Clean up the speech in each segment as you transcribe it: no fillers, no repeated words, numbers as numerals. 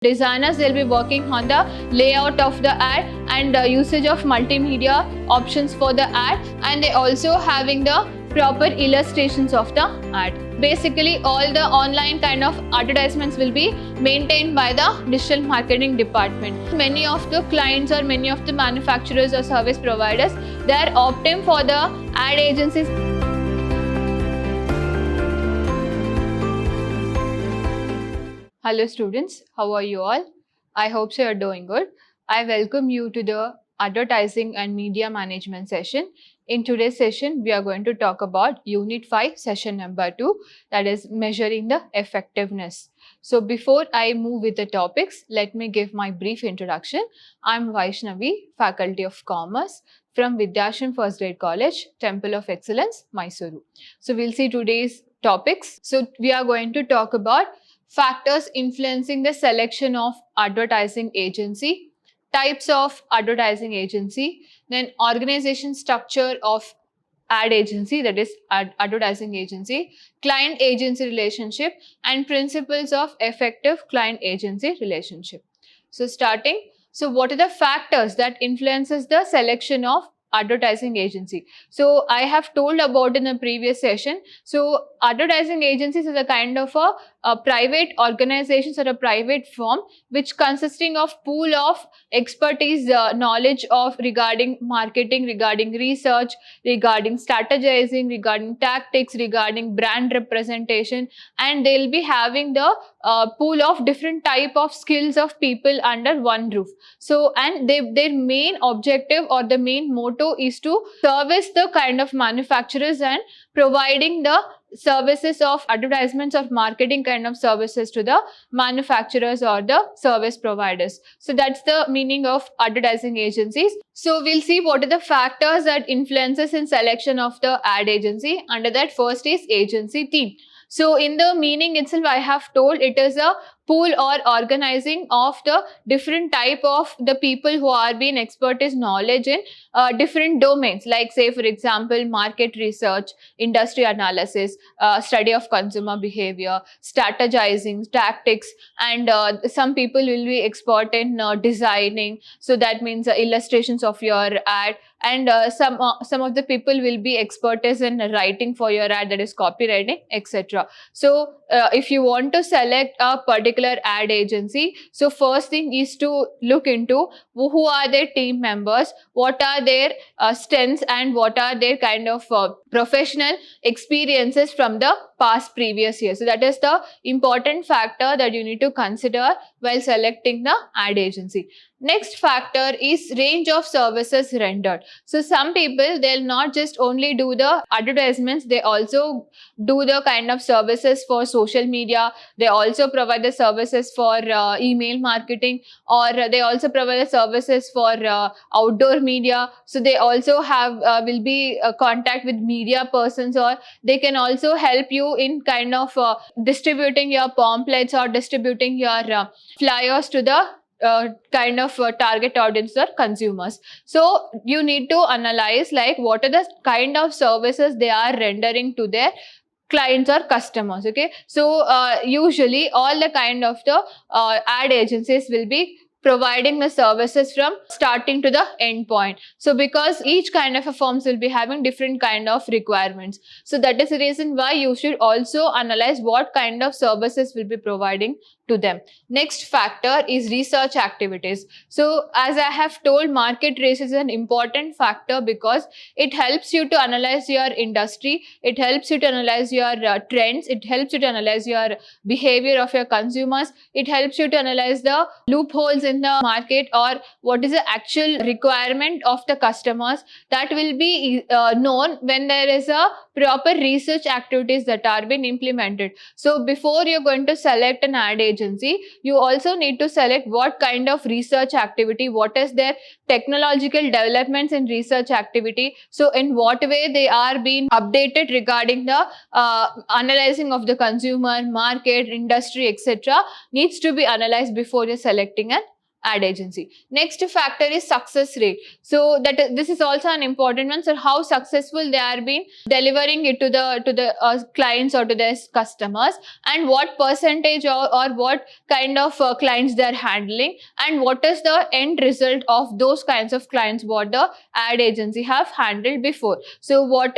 Designers, they'll be working on the layout of the ad and usage of multimedia options for the ad, and they also having the proper illustrations of the ad. Basically, all the online kind of advertisements will be maintained by the digital marketing department. Many of the clients or many of the manufacturers or service providers, they are opting for the ad agencies. Hello students, how are you all? I hope so you're doing good. I welcome you to the advertising and media management session. In today's session, we are going to talk about Unit 5, session number 2, that is measuring the effectiveness. So before I move with the topics, let me give my brief introduction. I'm Vaishnavi, Faculty of Commerce from Vidyashram First Grade College, Temple of Excellence, Mysuru. So we'll see today's topics. So we are going to talk about factors influencing the selection of advertising agency, types of advertising agency, then organization structure of ad agency, that is advertising agency, client agency relationship, and principles of effective client agency relationship. So starting, so what are the factors that influences the selection of advertising agency? So I have told about in the previous session. So advertising agencies is a kind of a private organizations or a private firm which consisting of pool of expertise, knowledge of regarding marketing, regarding research, regarding strategizing, regarding tactics, regarding brand representation, and they'll be having the pool of different type of skills of people under one roof. So, and their main objective or the main motto is to service the kind of manufacturers and providing the services of advertisements of marketing kind of services to the manufacturers or the service providers. So that's the meaning of advertising agencies. So we'll see what are the factors that influences in selection of the ad agency. Under that, first is agency team. So in the meaning itself, I have told it is a pool or organizing of the different type of the people who are being expertise knowledge in different domains, like say for example market research, industry analysis, study of consumer behavior, strategizing, tactics, and some people will be expert in designing, so that means illustrations of your ad, and some of the people will be expertise in writing for your ad, that is copywriting, etc. So if you want to select a particular ad agency, so first thing is to look into who are their team members, what are their strengths, and what are their kind of professional experiences from the past previous years. So that is the important factor that you need to consider while selecting the ad agency. Next factor is range of services rendered. So some people, they'll not just only do the advertisements, they also do the kind of services for social media. They also provide the services for email marketing, or they also provide the services for outdoor media. So they also have will be contact with media persons, or they can also help you in kind of distributing your pamphlets or distributing your flyers to the kind of target audience or consumers. So you need to analyze like what are the kind of services they are rendering to their clients or customers. Okay, so usually all the kind of the ad agencies will be providing the services from starting to the end point. So because each kind of a firms will be having different kind of requirements, so that is the reason why you should also analyze what kind of services will be providing to them. Next factor is research activities. So as I have told, market research is an important factor because it helps you to analyze your industry, it helps you to analyze your trends, it helps you to analyze your behavior of your consumers, it helps you to analyze the loopholes in the market, or what is the actual requirement of the customers. That will be known when there is a proper research activities that are being implemented. So before you're going to select an ad agency, you also need to select what kind of research activity, what is their technological developments in research activity, so in what way they are being updated regarding the analyzing of the consumer, market, industry, etc. needs to be analyzed before you're selecting an ad agency. Next factor is success rate. So this is also an important one. So how successful they are been delivering it to the clients or to their customers, and what percentage or what kind of clients they are handling, and what is the end result of those kinds of clients what the ad agency have handled before. So what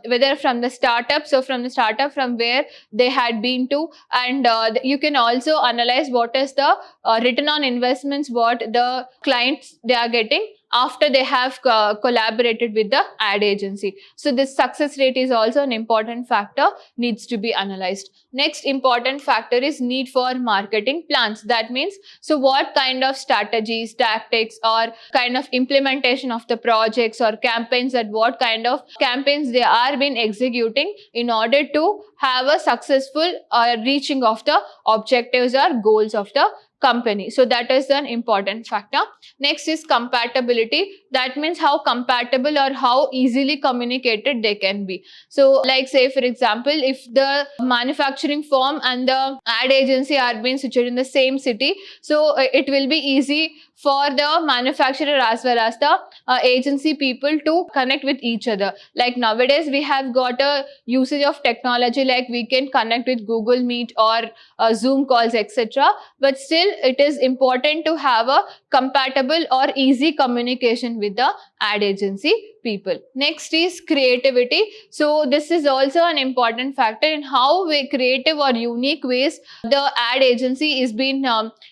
whether from the startup, so from the startup from where they had been to, and you can also analyze what is the return on investments what the clients they are getting after they have collaborated with the ad agency. So this success rate is also an important factor, needs to be analyzed. Next important factor is need for marketing plans. That means, so what kind of strategies, tactics, or kind of implementation of the projects or campaigns, that what kind of campaigns they are been executing in order to have a successful reaching of the objectives or goals of the company. So that is an important factor. Next is compatibility. That means how compatible or how easily communicated they can be. So like say for example, if the manufacturing firm and the ad agency are being situated in the same city, so it will be easy for the manufacturer as well as the agency people to connect with each other. Like nowadays we have got a usage of technology, like we can connect with Google Meet or Zoom calls, etc. But still it is important to have a compatible or easy communication with the ad agency people. Next is creativity. So this is also an important factor in how creative or unique ways the ad agency is been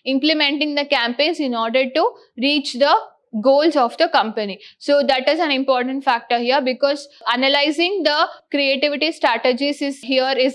implementing the campaigns in order to reach the goals of the company. So that is an important factor here, because analyzing the creativity strategies is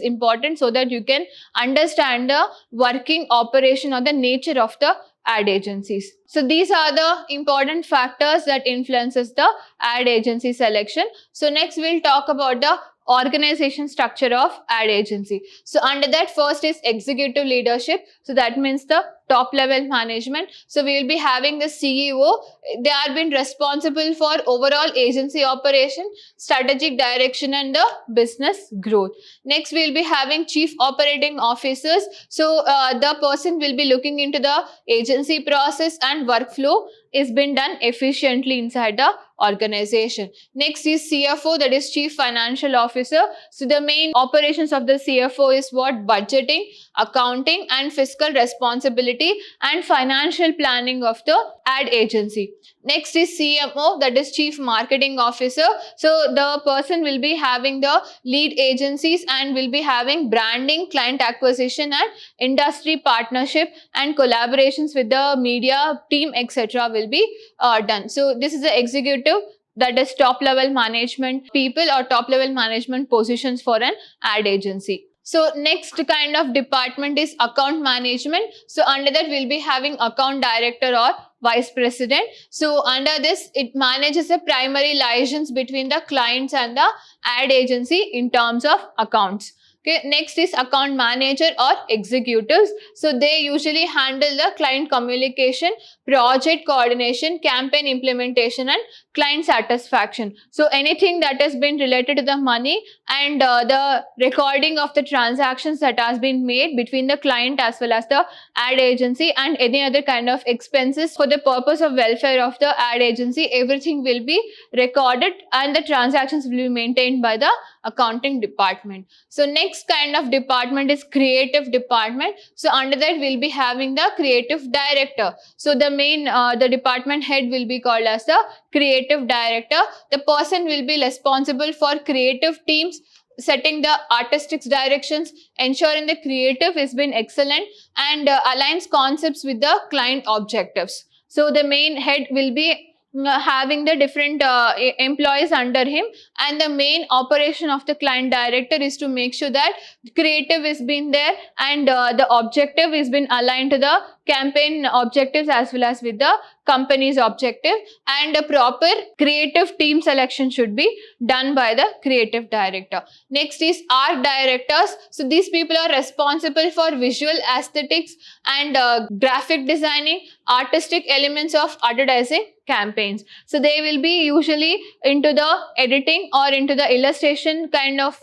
important, so that you can understand the working operation or the nature of the ad agencies. So these are the important factors that influences the ad agency selection. So next we'll talk about the organization structure of ad agency. So under that, first is executive leadership. So that means the top level management. So we will be having the CEO. They are being responsible for overall agency operation, strategic direction, and the business growth. Next we will be having chief operating officers. So the person will be looking into the agency process and workflow is being done efficiently inside the organization. Next is CFO, that is Chief Financial Officer. So the main operations of the CFO is what? Budgeting, accounting, and fiscal responsibility and financial planning of the ad agency. Next is CMO, that is Chief Marketing Officer. So the person will be having the lead agencies and will be having branding, client acquisition, and industry partnership and collaborations with the media team, etc. will be done. So this is the executive, that is top level management people or top level management positions for an ad agency. So next kind of department is account management. So under that we'll be having account director or vice president. So under this, it manages the primary liaisons between the clients and the ad agency in terms of accounts. Okay, next is account manager or executives. So they usually handle the client communication, project coordination, campaign implementation, and client satisfaction. So anything that has been related to the money and the recording of the transactions that has been made between the client as well as the ad agency, and any other kind of expenses for the purpose of welfare of the ad agency, everything will be recorded and the transactions will be maintained by the accounting department. So next kind of department is creative department. So under that we'll be having the creative director. So the main the department head will be called as the creative director. The person will be responsible for creative teams, setting the artistic directions, ensuring the creative has been excellent, and aligns concepts with the client objectives. So the main head will be having the different employees under him, and the main operation of the client director is to make sure that creative is been there and the objective is been aligned to the campaign objectives as well as with the company's objective, and a proper creative team selection should be done by the creative director. Next is art directors. So these people are responsible for visual aesthetics and graphic designing, artistic elements of advertising campaigns. So they will be usually into the editing or into the illustration kind of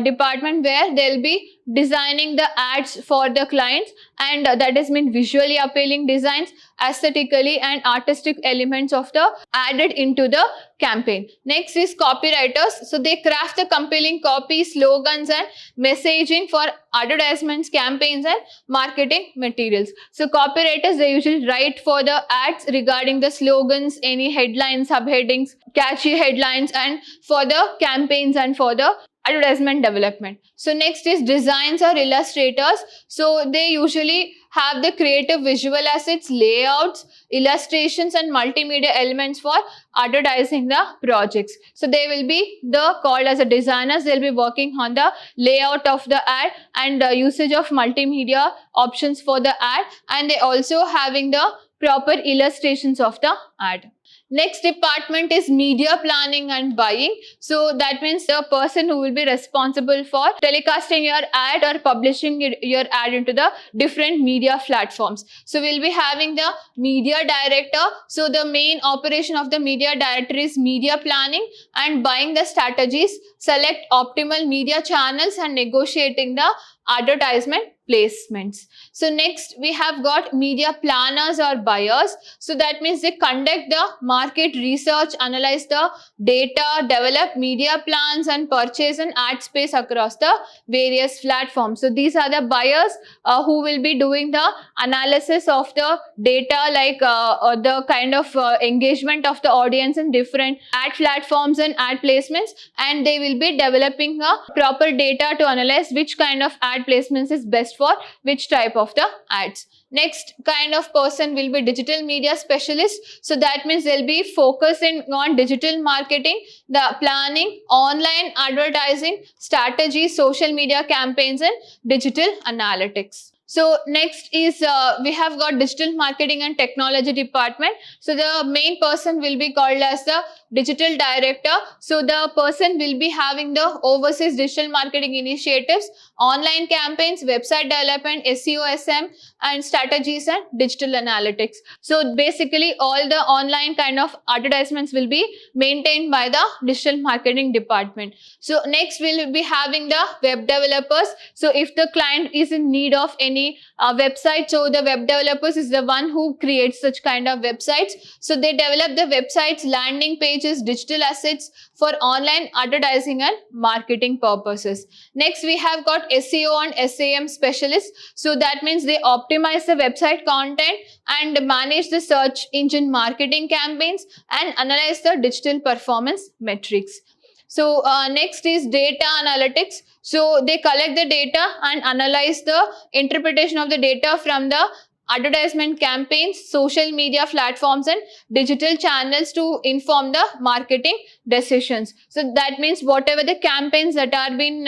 department, where they'll be designing the ads for the clients, and that is mean visually appealing designs, aesthetically and artistic elements of the added into the campaign. Next is copywriters. So they craft the compelling copy, slogans and messaging for advertisements, campaigns and marketing materials. So copywriters, they usually write for the ads regarding the slogans, any headlines, subheadings, catchy headlines, and for the campaigns and for the advertisement development. So next is designs or illustrators. So they usually have the creative visual assets, layouts, illustrations and multimedia elements for advertising the projects. So they will be called as a designers. They'll be working on the layout of the ad and usage of multimedia options for the ad, and they also having the proper illustrations of the ad. Next department is media planning and buying. So that means the person who will be responsible for telecasting your ad or publishing your ad into the different media platforms. So we'll be having the media director. So the main operation of the media director is media planning and buying the strategies, select optimal media channels and negotiating the advertisement placements. So next we have got media planners or buyers. So that means they conduct the market research, analyze the data, develop media plans and purchase an ad space across the various platforms. So these are the buyers who will be doing the analysis of the data, like the kind of engagement of the audience in different ad platforms and ad placements, and they will be developing a proper data to analyze which kind of ad placements is best for which type of the ads. Next kind of person will be digital media specialist. So that means they'll be focusing on digital marketing, the planning, online advertising, strategy, social media campaigns and digital analytics. So next is we have got digital marketing and technology department. So the main person will be called as the digital director. So the person will be having the overseas digital marketing initiatives, online campaigns, website development, SEO, SM and strategies and digital analytics. So basically all the online kind of advertisements will be maintained by the digital marketing department. So next we'll be having the web developers. So if the client is in need of any website, so the web developers is the one who creates such kind of websites. So they develop the websites, landing pages, digital assets for online advertising and marketing purposes. Next we have got SEO and SAM specialists. So that means they optimize the website content and manage the search engine marketing campaigns and analyze the digital performance metrics. So next is data analytics. So they collect the data and analyze the interpretation of the data from the advertisement campaigns, social media platforms and digital channels to inform the marketing decisions. So that means whatever the campaigns that are being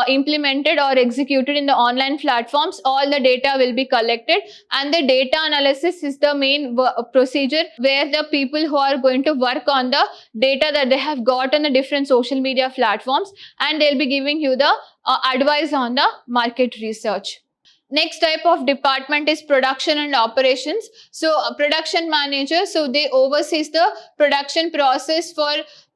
implemented or executed in the online platforms, all the data will be collected, and the data analysis is the main procedure where the people who are going to work on the data that they have got on the different social media platforms, and they'll be giving you the advice on the market research. Next type of department is production and operations. So a production manager, so they oversees the production process for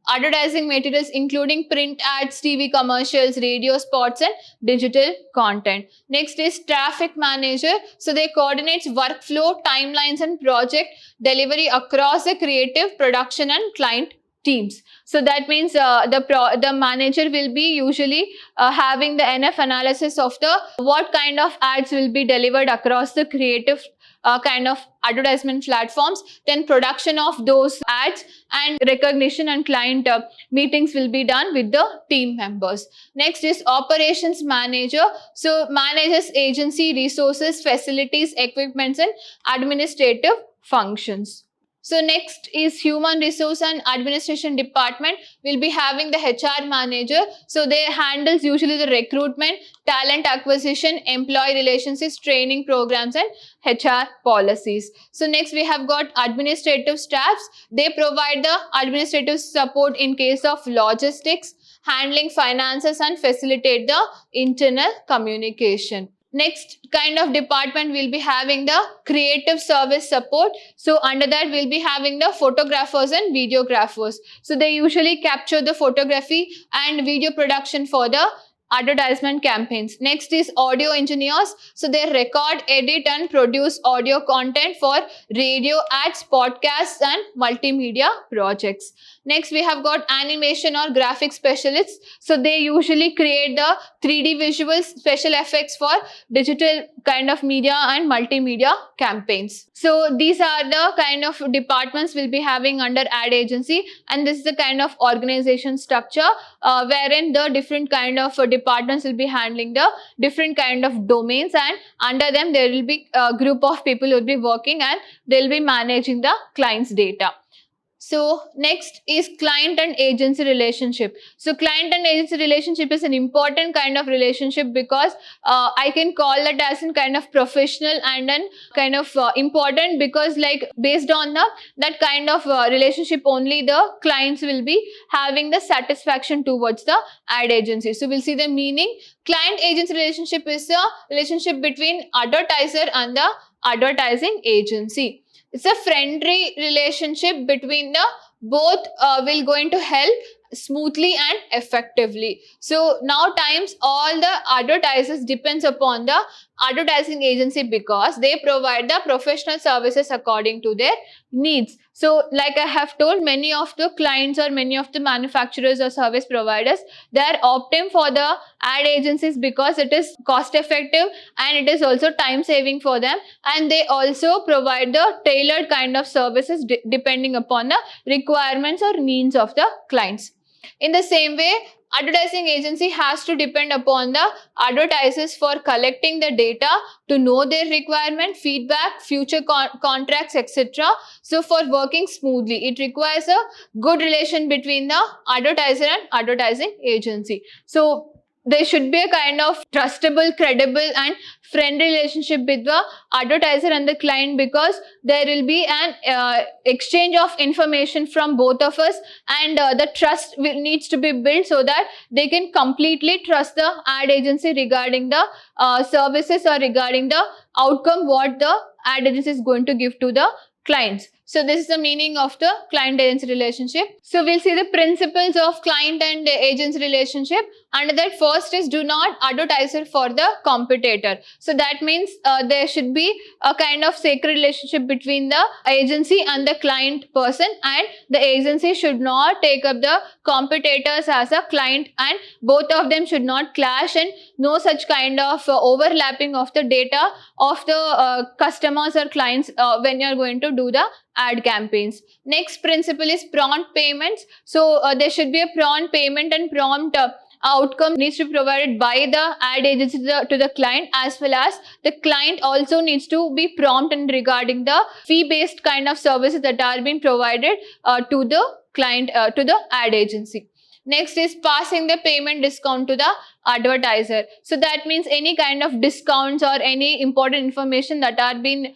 advertising materials including print ads, TV commercials, radio spots and digital content. Next is traffic manager. So they coordinates workflow, timelines and project delivery across the creative, production and client teams. So that means the manager will be usually having the enough analysis of the what kind of ads will be delivered across the creative kind of advertisement platforms, then production of those ads and recognition and client meetings will be done with the team members. Next is operations manager. So manages agency resources, facilities, equipments and administrative functions. So next is human resource and administration department. We'll be having the HR manager. So they handles usually the recruitment, talent acquisition, employee relationships, training programs and HR policies. So next we have got administrative staffs. They provide the administrative support in case of logistics, handling finances and facilitate the internal communication. Next kind of department will be having the creative service support. So under that we'll be having the photographers and videographers. So they usually capture the photography and video production for the advertisement campaigns. Next is audio engineers. So they record, edit and produce audio content for radio ads, podcasts and multimedia projects. Next we have got animation or graphic specialists. So they usually create the 3D visuals, special effects for digital kind of media and multimedia campaigns. So these are the kind of departments we'll be having under ad agency, and this is the kind of organization structure wherein the different kind of departments will be handling the different kind of domains, and under them there will be a group of people who will be working and they'll be managing the client's data. So next is client and agency relationship. So client and agency relationship is an important kind of relationship because I can call that as a kind of professional and an kind of important, because like based on that kind of relationship only the clients will be having the satisfaction towards the ad agency. So we'll see the meaning. Client agency relationship is a relationship between advertiser and the advertising agency. It's a friendly relationship between the both will going to help smoothly and effectively. So now times all the advertisers depends upon the advertising agency because they provide the professional services according to their needs. So like I have told, many of the clients or many of the manufacturers or service providers, they are opting for the ad agencies because it is cost effective and it is also time saving for them, and they also provide the tailored kind of services depending upon the requirements or needs of the clients. In the same way, advertising agency has to depend upon the advertisers for collecting the data to know their requirement, feedback, future contracts, etc. So for working smoothly, it requires a good relation between the advertiser and advertising agency. So there should be a kind of trustable, credible and friendly relationship with the advertiser and the client, because there will be an exchange of information from both of us, and the trust needs to be built so that they can completely trust the ad agency regarding the services or regarding the outcome what the ad agency is going to give to the clients. So this is the meaning of the client agency relationship. So we'll see the principles of client and agency relationship. Under that, first is do not advertiser for the competitor. So that means there should be a kind of sacred relationship between the agency and the client person, and the agency should not take up the competitors as a client, and both of them should not clash, and no such kind of overlapping of the data of the customers or clients when you are going to do the ad campaigns. Next principle is prompt payments. So there should be a prompt payment and prompt outcome needs to be provided by the ad agency to the client, as well as the client also needs to be prompt in regarding the fee-based kind of services that are being provided to the client, to the ad agency. Next is passing the payment discount to the advertiser. So that means any kind of discounts or any important information that are being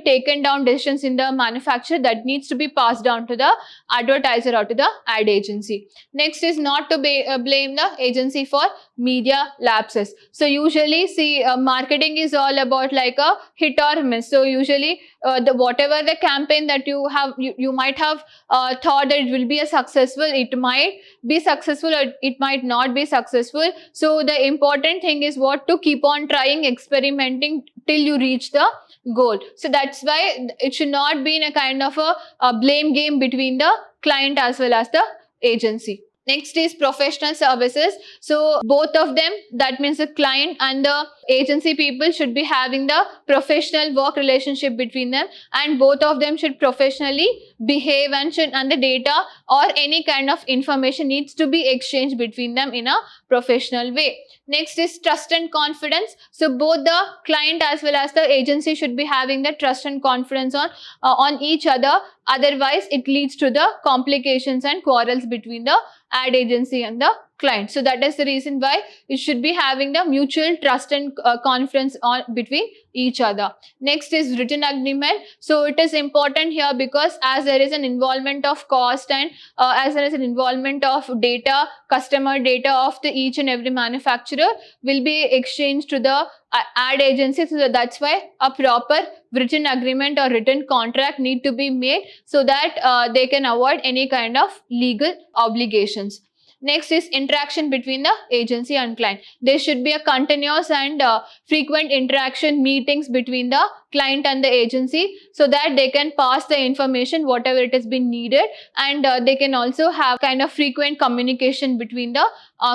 taken down, decisions in the manufacturer, that needs to be passed down to the advertiser or to the ad agency. Next is not to blame the agency for media lapses. So usually see marketing is all about like a hit or miss. So usually whatever the campaign that you have, you might have thought that it will be a successful, it might be successful or it might not be successful. So the important thing is what to keep on trying, experimenting till you reach the goal. So that's why it should not be in a kind of a blame game between the client as well as the agency. Next is professional services. So both of them, that means the client and the agency people, should be having the professional work relationship between them, and both of them should professionally behave, and the data or any kind of information needs to be exchanged between them in a professional way. Next is trust and confidence. So both the client as well as the agency should be having the trust and confidence on each other. Otherwise, it leads to the complications and quarrels between the ad agency and the client. So that is the reason why it should be having the mutual trust and confidence between each other. Next is written agreement. So it is important here because as there is an involvement of cost and as there is an involvement of data, customer data of the each and every manufacturer will be exchanged to the ad agency. So that's why a proper written agreement or written contract need to be made so that they can avoid any kind of legal obligations. Next is interaction between the agency and client. There should be a continuous and frequent interaction meetings between the client and the agency, so that they can pass the information whatever it has been needed, and they can also have kind of frequent communication between the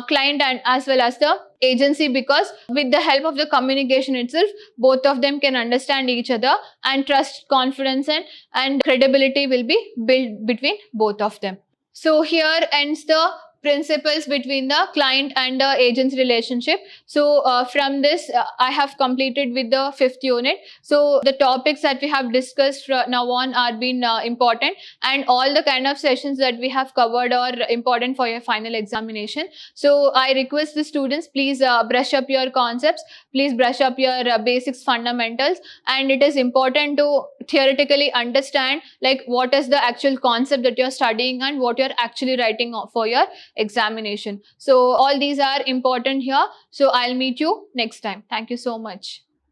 client and as well as the agency, because with the help of the communication itself, both of them can understand each other, and trust, confidence and credibility will be built between both of them. So here ends the principles between the client and the agency relationship. So from this I have completed with the 5th unit. So the topics that we have discussed from now on are been important, and all the kind of sessions that we have covered are important for your final examination. So I request the students, please brush up your concepts, please brush up your basics, fundamentals, and it is important to theoretically understand like what is the actual concept that you're studying and what you're actually writing for your examination. So all these are important here. So I'll meet you next time. Thank you so much.